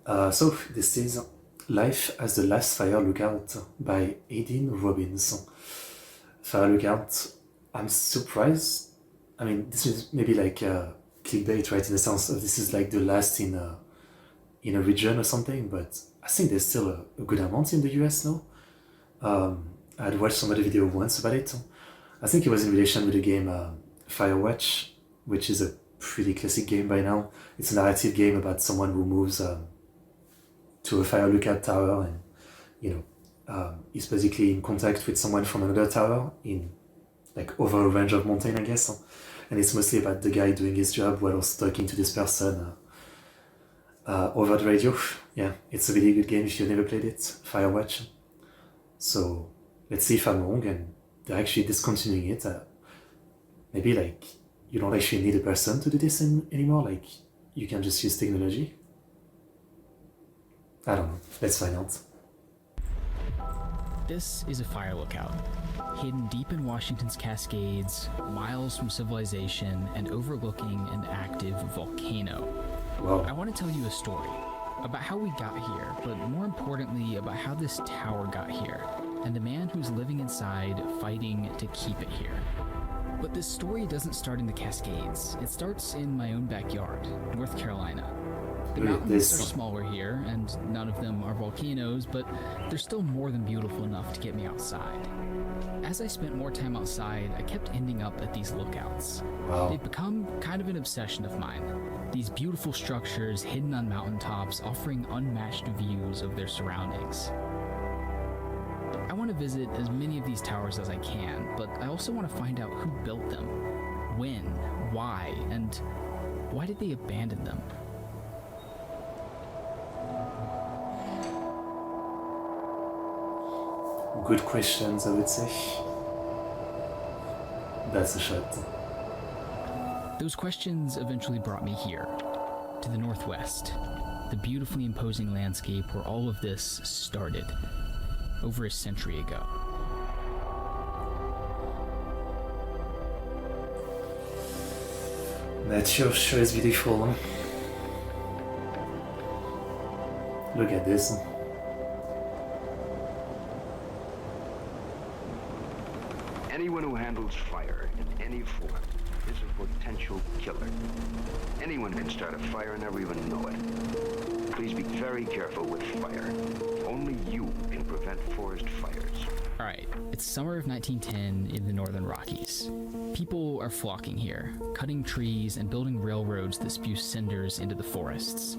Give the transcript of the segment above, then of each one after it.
So this is Life as the Last Fire Lookout by Aidin Robbins. Fire Lookout, I'm surprised. I mean, this is maybe like clickbait, right? In the sense of this is like the last in a region or something, but I think there's still a good amount in the US now. I'd watched some other video once about it. I think it was in relation with the game Firewatch, which is a pretty classic game by now. It's a narrative game about someone who moves to a fire lookout tower, and is basically in contact with someone from another tower in like over a range of mountain, I guess. And it's mostly about the guy doing his job while also talking to this person over the radio. Yeah, it's a really good game if you've never played it, Firewatch. So let's see if I'm wrong and they're actually discontinuing it. Maybe like you don't actually need a person to do this anymore, like you can just use technology. I don't know, let's find out. This is a fire lookout, hidden deep in Washington's Cascades, miles from civilization, and overlooking an active volcano. Wow. I want to tell you a story about how we got here, but more importantly, about how this tower got here, and the man who's living inside fighting to keep it here. But this story doesn't start in the Cascades. It starts in my own backyard, North Carolina. The mountains are smaller here, and none of them are volcanoes, but they're still more than beautiful enough to get me outside. As I spent more time outside, I kept ending up at these lookouts. Wow. They've become kind of an obsession of mine. These beautiful structures hidden on mountaintops offering unmatched views of their surroundings. I want to visit as many of these towers as I can, but I also want to find out who built them, when, why, and why did they abandon them? Good questions, I would say. That's a shot. Those questions eventually brought me here, to the Northwest, the beautifully imposing landscape where all of this started, over a century ago. Nature sure is beautiful, huh? Look at this. Anyone who handles fire in any form is a potential killer. Anyone can start a fire and never even know it. Please be very careful with fire. Only you can prevent forest fires. All right, it's summer of 1910 in the Northern Rockies. People are flocking here, cutting trees and building railroads that spew cinders into the forests.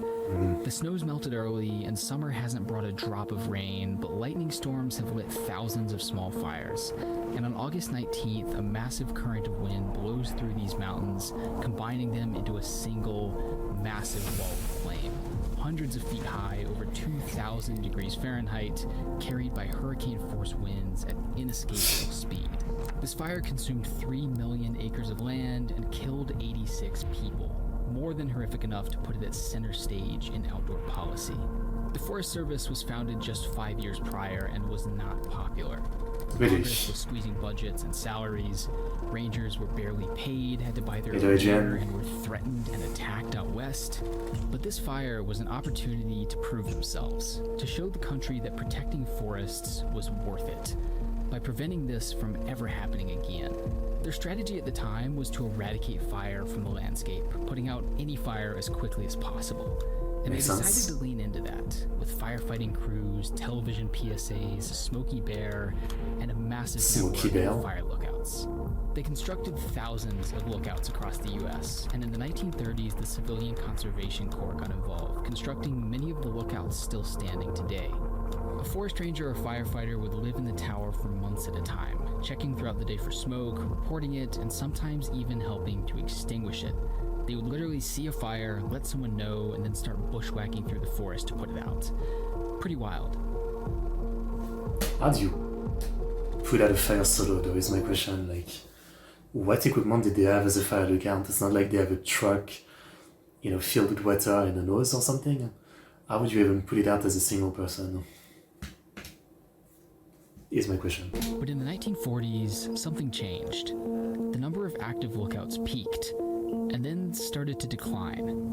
The snow's melted early, and summer hasn't brought a drop of rain, but lightning storms have lit thousands of small fires. And on August 19th, a massive current of wind blows through these mountains, combining them into a single, massive wall of flame. Hundreds of feet high, over 2,000 degrees Fahrenheit, carried by hurricane-force winds at inescapable speed. This fire consumed 3 million acres of land and killed 86 people, more than horrific enough to put it at center stage in outdoor policy. The Forest Service was founded just 5 years prior and was not popular. Congress was squeezing budgets and salaries. Rangers were barely paid, had to buy their own gear, and were threatened and attacked out west. But this fire was an opportunity to prove themselves, to show the country that protecting forests was worth it, by preventing this from ever happening again. Their strategy at the time was to eradicate fire from the landscape, putting out any fire as quickly as possible. And they decided to lean into that, with firefighting crews, television PSAs, Smokey Bear, and a massive network of fire lookouts. They constructed thousands of lookouts across the US, and in the 1930s, the Civilian Conservation Corps got involved, constructing many of the lookouts still standing today. A forest ranger or firefighter would live in the tower for months at a time, checking throughout the day for smoke, reporting it, and sometimes even helping to extinguish it. They would literally see a fire, let someone know, and then start bushwhacking through the forest to put it out. Pretty wild. How do you put out a fire solo, though, is my question. Like, what equipment did they have as a fire lookout? It's not like they have a truck, filled with water and a nose or something. How would you even put it out as a single person? Is my question. But in the 1940s, something changed. The number of active lookouts peaked, and then started to decline.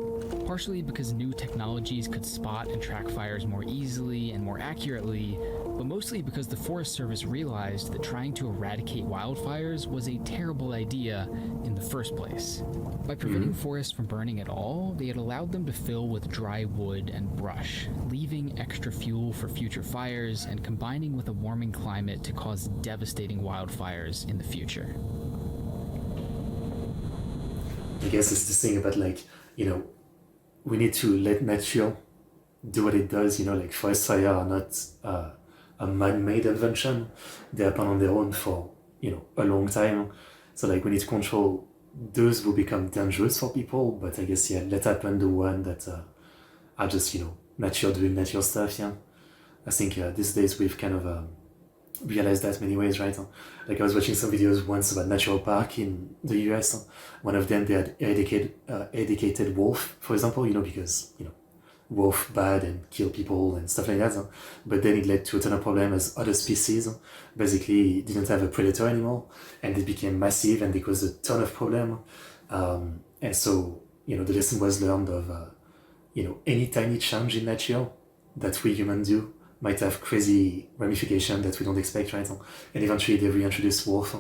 partially because new technologies could spot and track fires more easily and more accurately, but mostly because the Forest Service realized that trying to eradicate wildfires was a terrible idea in the first place. By preventing forests from burning at all, they had allowed them to fill with dry wood and brush, leaving extra fuel for future fires and combining with a warming climate to cause devastating wildfires in the future. I guess it's this thing about like, we need to let nature do what it does, like forest fire are not a man-made invention. They happen on their own for, a long time. So like we need to control those who become dangerous for people, but I guess, let happen the one that are just, nature doing nature stuff, yeah. I think these days we've kind of realized that many ways, right? Like I was watching some videos once about natural park in the US. One of them, they had eradicated wolf, for example, because, wolf bad and kill people and stuff like that. But then it led to a ton of problems as other species basically didn't have a predator anymore, and it became massive and it caused a ton of problem. And so, the lesson was learned of, any tiny change in nature that we humans do might have crazy ramifications that we don't expect, right? And eventually they reintroduced wolf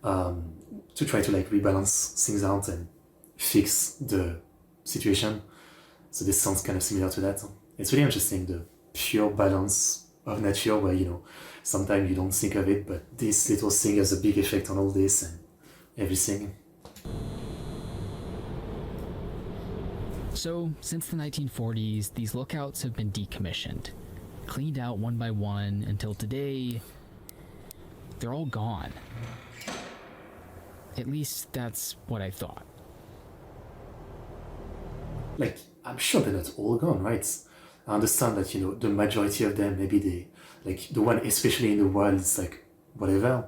to try to like rebalance things out and fix the situation. So this sounds kind of similar to that. It's really interesting, the pure balance of nature where, sometimes you don't think of it, but this little thing has a big effect on all this and everything. So, since the 1940s, these lookouts have been decommissioned, cleaned out one by one until today, they're all gone. At least that's what I thought. Like, I'm sure they're not all gone, right? I understand that, the majority of them, maybe they, like, the one especially in the wild, it's like, whatever,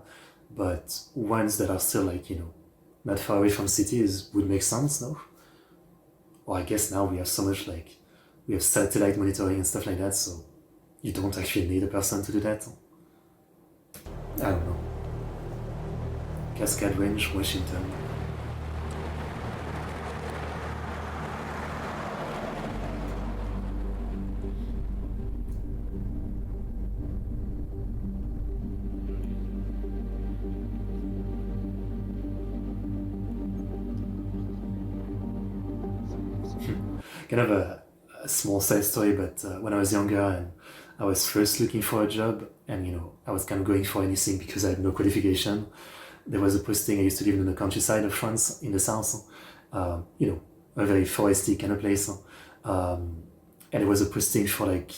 but ones that are still like, not far away from cities would make sense, no? Or I guess now we have so much, like, we have satellite monitoring and stuff like that, so you don't actually need a person to do that. I don't know. Cascade Range, Washington. Kind of a small side story, but when I was younger and I was first looking for a job and, I was kind of going for anything because I had no qualification, there was a posting. I used to live in the countryside of France, in the south, a very foresty kind of place. And it was a posting for like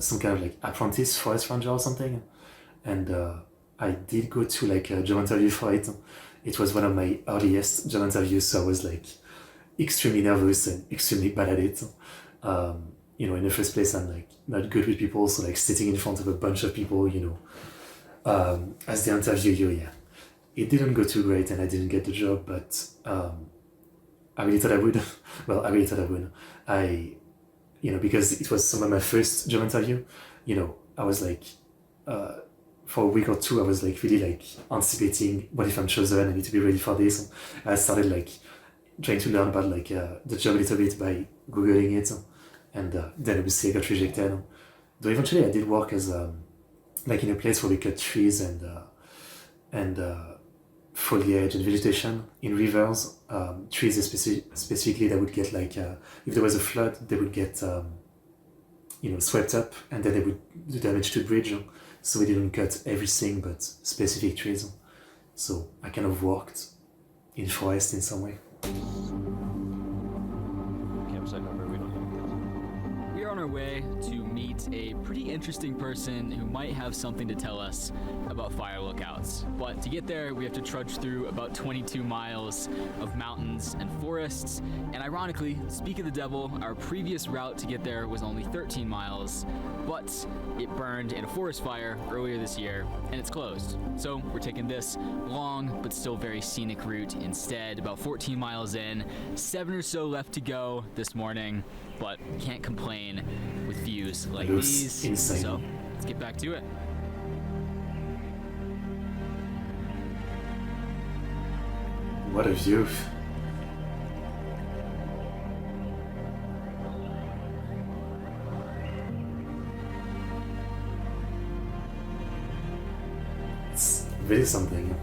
some kind of like apprentice forest ranger or something. And I did go to like a job interview for it. It was one of my earliest job interviews, so I was like extremely nervous and extremely bad at it. In the first place, I'm like not good with people, so like sitting in front of a bunch of people, as they interview you, yeah. It didn't go too great and I didn't get the job, but I really thought I would. Well, I really thought I would. Because it was some of my first job interview, I was like, for a week or two, I was like really like anticipating, what if I'm chosen? I need to be ready for this. I started like trying to learn about like the job a little bit by googling it, and then obviously I got rejected. Though eventually I did work as like in a place where we cut trees and foliage and vegetation in rivers, trees specifically that would get like if there was a flood, they would get swept up and then they would do damage to the bridge. So we didn't cut everything but specific trees. So I kind of worked in forest in some way. Campsite number, we don't know. We are on our way to meet a pretty interesting person who might have something to tell us about fire lookouts. But to get there, we have to trudge through about 22 miles of mountains and forests. And ironically, speak of the devil, our previous route to get there was only 13 miles, but it burned in a forest fire earlier this year, and it's closed. So we're taking this long, but still very scenic route instead, about 14 miles in, 7 or so left to go this morning, but can't complain with views like these. Insane. So let's get back to it. What a view. really something.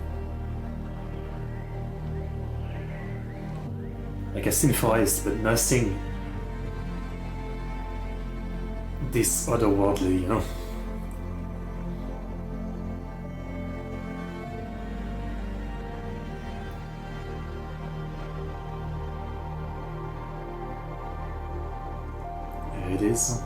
Like I've seen forests, but nothing this otherworldly, you know. There it is.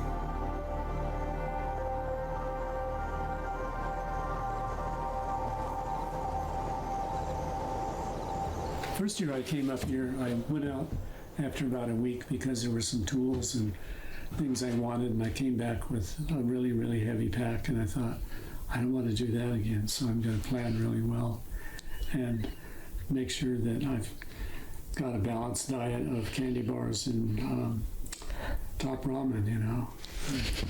First year I came up here, I went out after about a week because there were some tools and things I wanted, and I came back with a really, really heavy pack, and I thought, I don't want to do that again, so I'm going to plan really well and make sure that I've got a balanced diet of candy bars and top ramen, you know.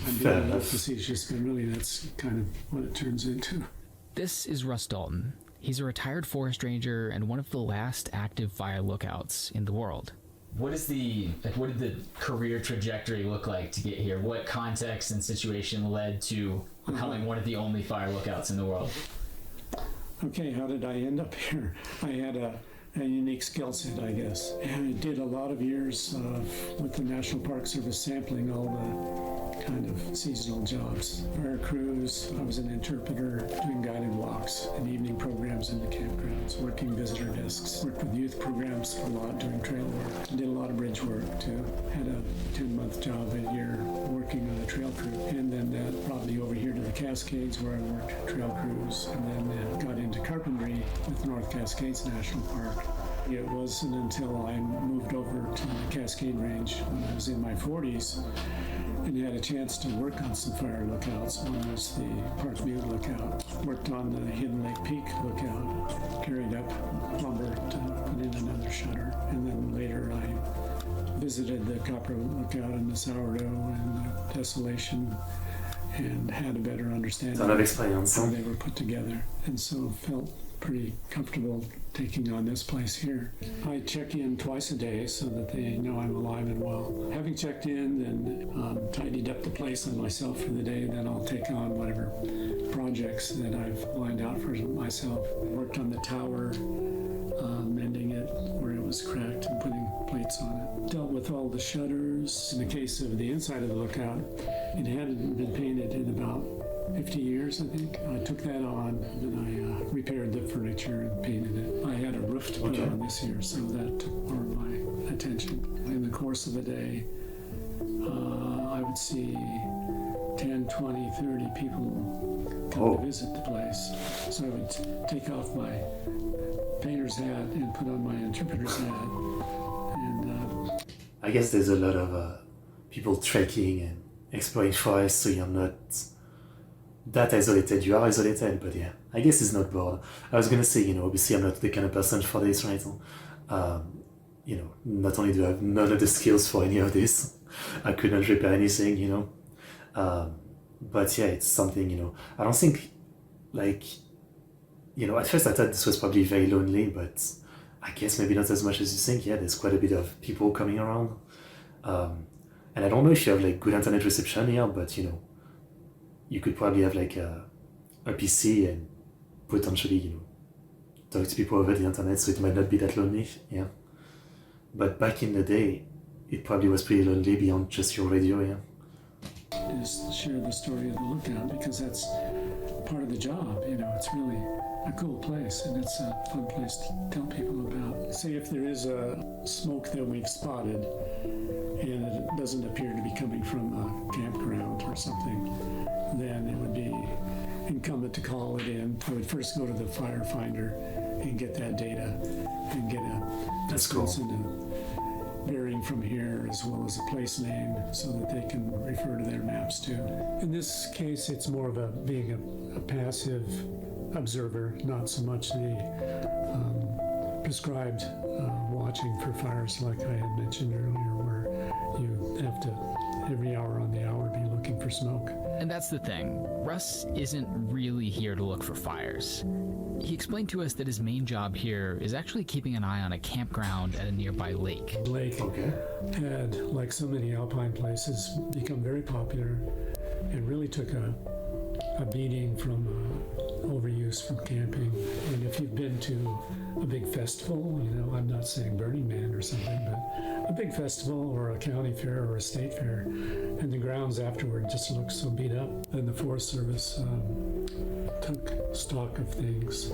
I'm being a little facetious, but really that's kind of what it turns into. This is Russ Dalton. He's a retired forest ranger and one of the last active fire lookouts in the world. What did the career trajectory look like to get here? What context and situation led to becoming one of the only fire lookouts in the world? Okay, how did I end up here? I had a unique skill set, I guess. And I did a lot of years with the National Park Service sampling all the kind of seasonal jobs. Fire crews, I was an interpreter, doing guided walks and evening programs in the campgrounds, working visitor desks, worked with youth programs a lot, doing trail work. Did a lot of bridge work too. Had a 10-month job a year working on a trail crew. And then that brought me over here to the Cascades where I worked trail crews, and then got into carpentry with North Cascades National Park. It wasn't until I moved over to the Cascade Range when I was in my 40s and had a chance to work on some fire lookouts. One was the Park View lookout. Worked on the Hidden Lake Peak lookout. Carried up lumber to put in another shutter. And then later I visited the Copper lookout and the Sourdough and the Desolation and had a better understanding of how they were put together. And so felt pretty comfortable taking on this place here. I check in twice a day so that they know I'm alive and well. Having checked in and tidied up the place on myself for the day, then I'll take on whatever projects that I've lined out for myself. Worked on the tower, mending it where it was cracked and putting plates on it. Dealt with all the shutters. In the case of the inside of the lookout, it hadn't been painted in about 50 years, I think. I took that on, and I repaired the furniture and painted it. I had a roof to put on this year, so that took more of my attention. In the course of the day, I would see 10, 20, 30 people come to visit the place. So I would take off my painter's hat and put on my interpreter's hat. And I guess there's a lot of people trekking and exploring forests, so you're not that isolated. You are isolated, but yeah, I guess it's not bored. I was gonna say, obviously I'm not the kind of person for this, right? Not only do I have none of the skills for any of this, I couldn't repair anything, but yeah, it's something, I don't think, at first I thought this was probably very lonely, but I guess maybe not as much as you think. Yeah, there's quite a bit of people coming around. And I don't know if you have good internet reception here, but you could probably have a PC and potentially, talk to people over the internet, so it might not be that lonely, yeah. But back in the day, it probably was pretty lonely beyond just your radio, yeah. Is share the story of the lookout, because that's part of the job, it's really a cool place, and it's a fun place to tell people about. Say if there is a smoke that we've spotted, and it doesn't appear to be coming from a campground or something, then it would be incumbent to call it in. I would first go to the firefinder and get that data and get a distance and a bearing from here, as well as a place name, so that they can refer to their maps too. In this case, it's more of being a passive observer, not so much the prescribed watching for fires like I had mentioned earlier, where you have to every hour on the hour be looking for smoke. And that's the thing. Russ isn't really here to look for fires. He explained to us that his main job here is actually keeping an eye on a campground at a nearby lake. The lake had, like so many alpine places, become very popular and really took a a beating from overuse from camping. And if you've been to a big festival, I'm not saying Burning Man or something, but a big festival or a county fair or a state fair, and the grounds afterward just look so beat up, then the Forest Service took stock of things,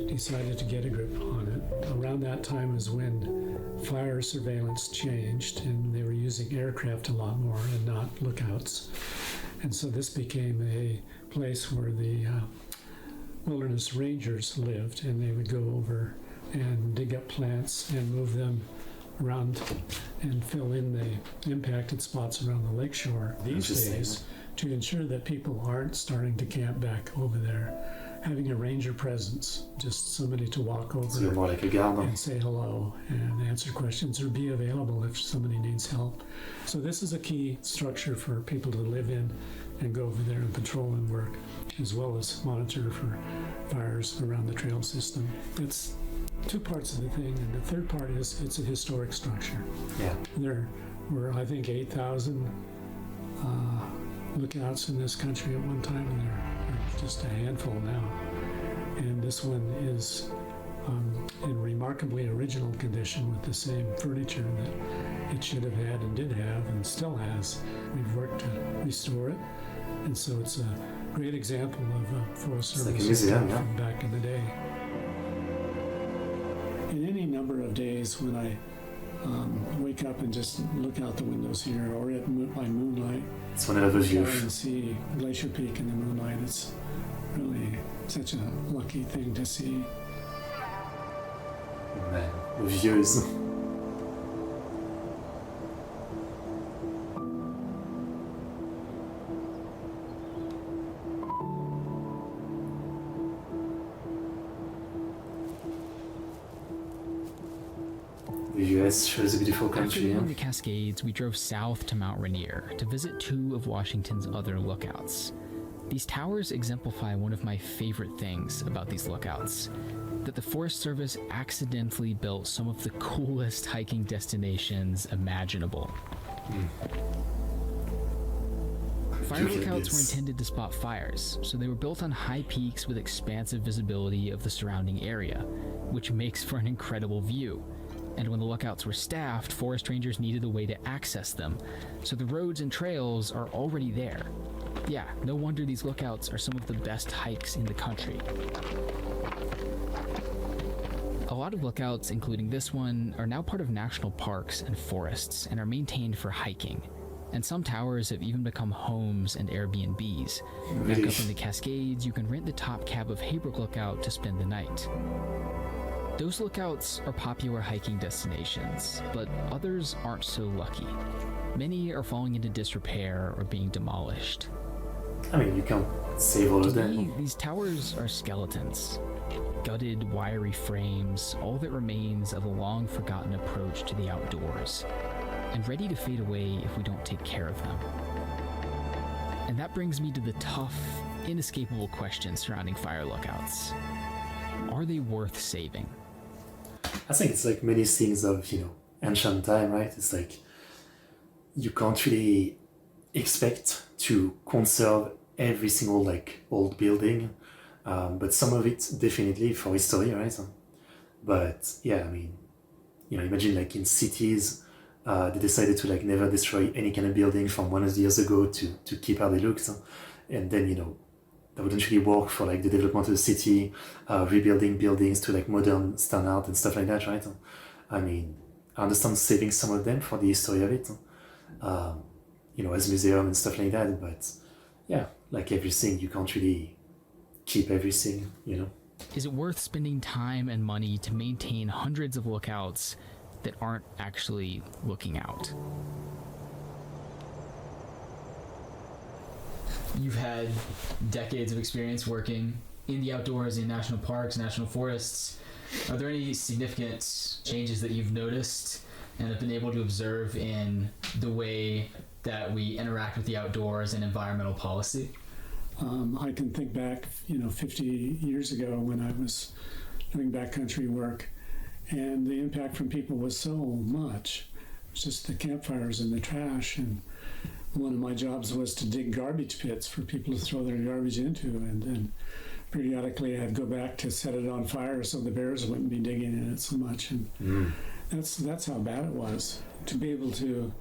decided to get a grip on it. Around that time is when fire surveillance changed, and they were using aircraft a lot more and not lookouts. And so this became a place where the wilderness rangers lived, and they would go over and dig up plants and move them around and fill in the impacted spots around the lakeshore these days to ensure that people aren't starting to camp back over there. Having a ranger presence, just somebody to walk over So more like a garden. and say hello and answer questions or be available if somebody needs help. So this is a key structure for people to live in and go over there and patrol and work, as well as monitor for fires around the trail system. It's two parts of the thing, and the third part is it's a historic structure. Yeah. There were, I think, 8,000 lookouts in this country at one time, and there are just a handful now. And this one is in remarkably original condition with the same furniture that it should have had and did have and still has. We've worked to restore it, and so it's a great example of a Forest It's like a Service museum, lookout yeah. from back in the day. In any number of days when I wake up and just look out the windows here, or by moonlight, It's one of the try views. and see Glacier Peak in the moonlight. It's really such a lucky thing to see. Man, the views. The US shows a beautiful After country, leaving yeah? the Cascades, we drove south to Mount Rainier to visit two of Washington's other lookouts. These towers exemplify one of my favorite things about these lookouts, that the Forest Service accidentally built some of the coolest hiking destinations imaginable. Fire lookouts were intended to spot fires, so they were built on high peaks with expansive visibility of the surrounding area, which makes for an incredible view. And when the lookouts were staffed, forest rangers needed a way to access them, so the roads and trails are already there. Yeah, no wonder these lookouts are some of the best hikes in the country. A lot of lookouts, including this one, are now part of national parks and forests and are maintained for hiking. And some towers have even become homes and Airbnbs. Back Really? up in the Cascades, you can rent the top cab of Haybrook Lookout to spend the night. Those lookouts are popular hiking destinations, but others aren't so lucky. Many are falling into disrepair or being demolished. I mean, you can't save all of To me, them. these towers are skeletons. Gutted, wiry frames, all that remains of a long-forgotten approach to the outdoors, and ready to fade away if we don't take care of them. And that brings me to the tough, inescapable question surrounding fire lookouts. Are they worth saving? I think it's like many things of, ancient time, right? It's like you can't really expect to conserve every single like old building, but some of it definitely for history, right? But yeah, I mean, imagine like in cities, they decided to like never destroy any kind of building from 100 years ago to keep how they looked, and then that wouldn't really work for like the development of the city, rebuilding buildings to like modern standard and stuff like that, right? I mean, I understand saving some of them for the history of it, as museum and stuff like that, but yeah, like everything, you can't really keep everything, Is it worth spending time and money to maintain hundreds of lookouts that aren't actually looking out? You've had decades of experience working in the outdoors, in national parks, national forests. Are there any significant changes that you've noticed and have been able to observe in the way that we interact with the outdoors and environmental policy? I can think back, 50 years ago when I was doing backcountry work, and the impact from people was so much. It was just the campfires and the trash, and one of my jobs was to dig garbage pits for people to throw their garbage into, and then periodically I'd go back to set it on fire so the bears wouldn't be digging in it so much. And that's how bad it was. To be able to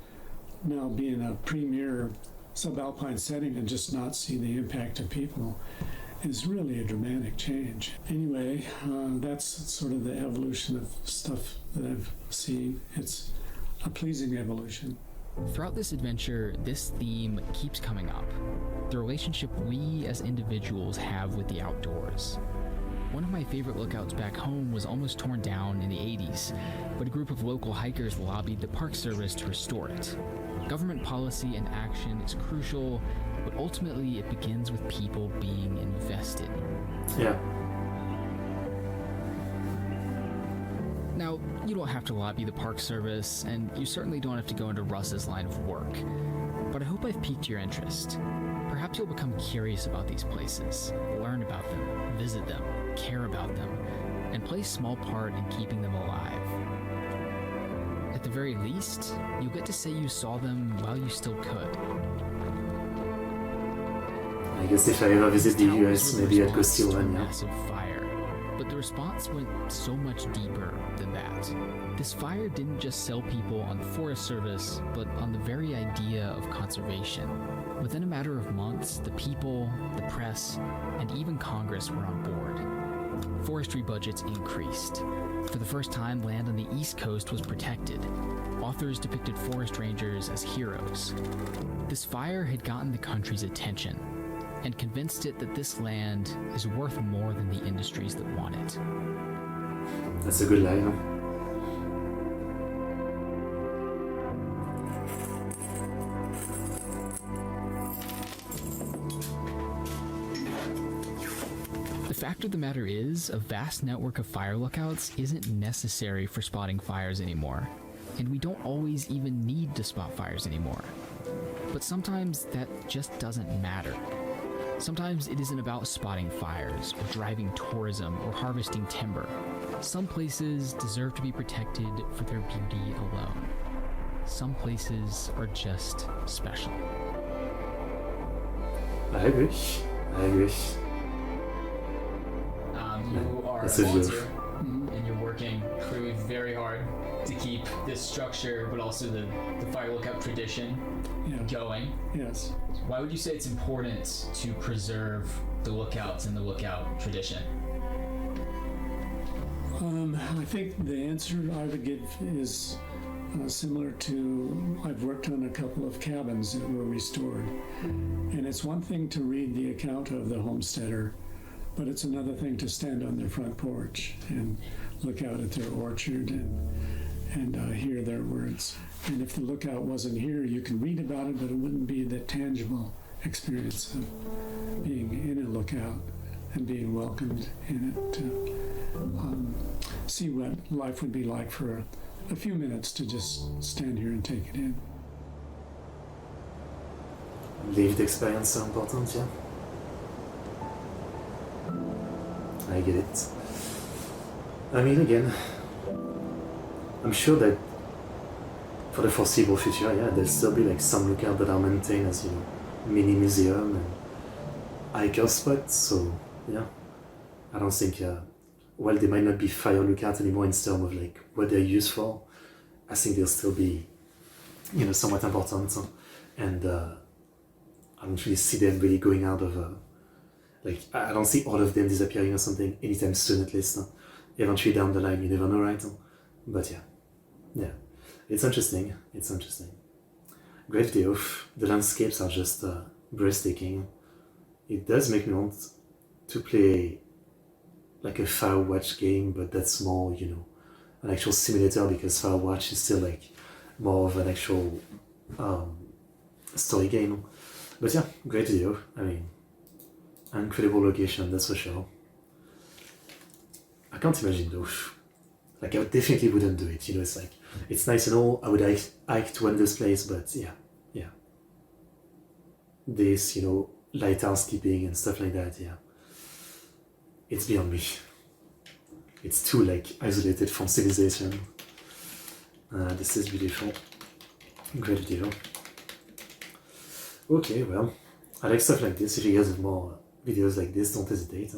now be in a premier subalpine setting and just not see the impact of people is really a dramatic change. Anyway, that's sort of the evolution of stuff that I've seen. It's a pleasing evolution. Throughout this adventure, this theme keeps coming up. The relationship we as individuals have with the outdoors. One of my favorite lookouts back home was almost torn down in the 80s, but a group of local hikers lobbied the Park Service to restore it. Government policy and action is crucial, but ultimately it begins with people being invested. Yeah. Now, you don't have to lobby the Park Service, and you certainly don't have to go into Russ's line of work, but I hope I've piqued your interest. Perhaps you'll become curious about these places, learn about them, visit them, care about them, and play a small part in keeping them alive. At the very least, you'll get to say you saw them while you still could. I guess if I ever visit the US, maybe I'd go steal one, yeah. Massive fire, but the response went so much deeper than that. This fire didn't just sell people on the Forest Service, but on the very idea of conservation. Within a matter of months, the people, the press, and even Congress were on board. Forestry budgets increased. For the first time, land on the East Coast was protected. Authors depicted forest rangers as heroes. This fire had gotten the country's attention and convinced it that this land is worth more than the industries that want it. That's a good line, huh? The fact of the matter is, a vast network of fire lookouts isn't necessary for spotting fires anymore, and we don't always even need to spot fires anymore. But sometimes that just doesn't matter. Sometimes it isn't about spotting fires, or driving tourism, or harvesting timber. Some places deserve to be protected for their beauty alone. Some places are just special. I agree. You are a That's a view. volunteer, and you're working clearly very hard to keep this structure, but also the fire lookout tradition going. Yes. Why would you say it's important to preserve the lookouts and the lookout tradition? I think the answer I would give is similar to, I've worked on a couple of cabins that were restored. And it's one thing to read the account of the homesteader, but it's another thing to stand on their front porch and look out at their orchard and hear their words. And if the lookout wasn't here, you can read about it, but it wouldn't be the tangible experience of being in a lookout and being welcomed in it, to see what life would be like for a few minutes, to just stand here and take it in. Lived experience are important, yeah. I get it. I mean, again, I'm sure that for the foreseeable future, yeah, there'll still be like some lookouts that are maintained as, you know, mini museum and hiker spots. So yeah, I don't think, well, they might not be fire lookouts anymore in terms of like what they're used for. I think they'll still be, you know, somewhat important. And I don't really see them really going out of, like, I don't see all of them disappearing or something anytime soon, at least. Eventually down the line, you never know, right? But yeah, it's interesting. Great video. The landscapes are just breathtaking. It does make me want to play like a Firewatch game, but that's more, you know, an actual simulator, because Firewatch is still like more of an actual story game. But yeah, great video. I mean, incredible location, that's for sure. I can't imagine though. Like, I definitely wouldn't do it. You know, it's like, it's nice and all. I would hike to this place, but yeah. This, you know, lighthouse keeping and stuff like that, yeah. It's beyond me. It's too like isolated from civilization. This is beautiful. Great video. Okay, well, I like stuff like this. If you guys have more videos like this, don't hesitate.